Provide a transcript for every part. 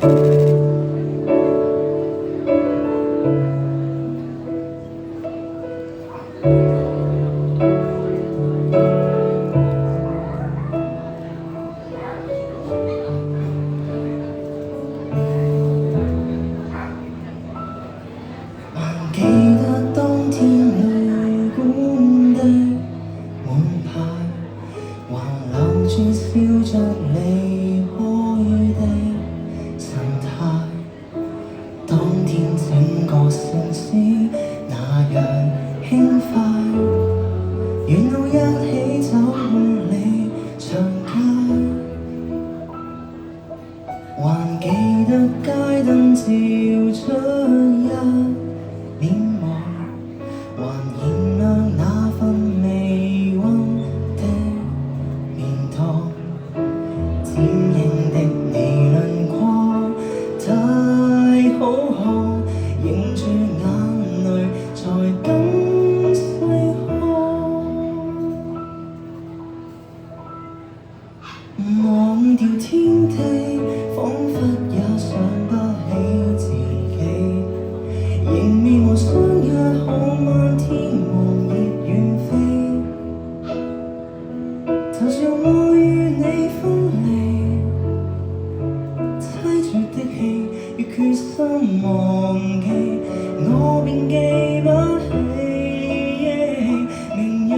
還記得當天旅館的門牌，還留住笑着離開的神態。當天整個城市那樣輕快，沿路一起走過離場街，還記得街燈照出一面夢，還燃亮那份微溫的面龐，剪影的你輪廓太好看，映住眼淚才敢細看，忘掉天地，彷彿也想不起自己，仍面無相約，看漫天黃葉遠飛，就算會與你分離，猜住的戲，越決心忘記，我便記不起。明日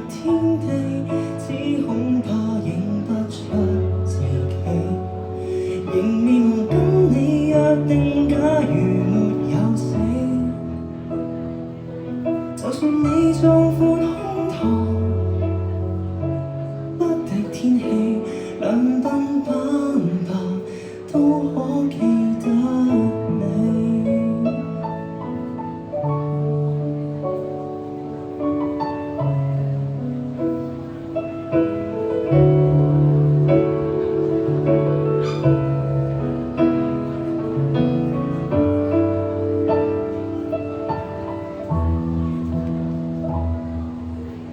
天地，只恐怕認不出自己，仍面夢跟你約定，假如沒有死，就算你壯闊胸膛，不敵天氣，兩鬢斑白，都可記得你。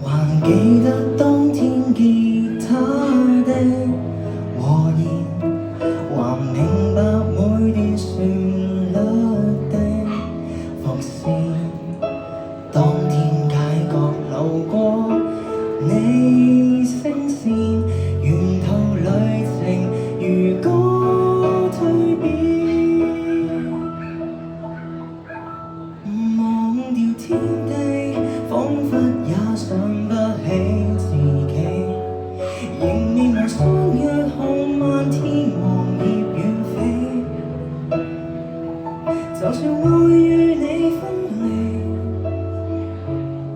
還記得當天吉他的和弦，還明白每段旋律的伏線，當天街角流過你聲線，沿途旅程如歌蛻變，忘掉天地，彷彿也想不起自己，仍面無相約，看漫天黃葉遠飛，就算會與你分離，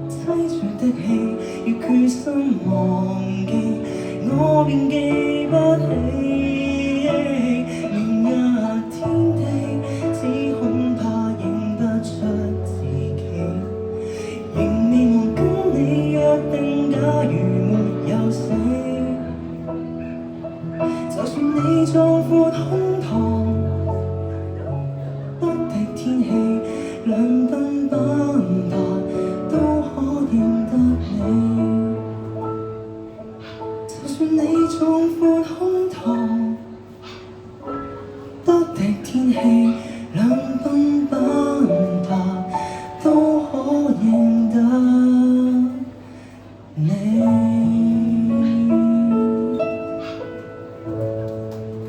猜住的戲，越決心忘記，我便記不起。明日天地，只恐怕認不出自己，仍面夢跟你約定，假如沒有死，就算你壯闊胸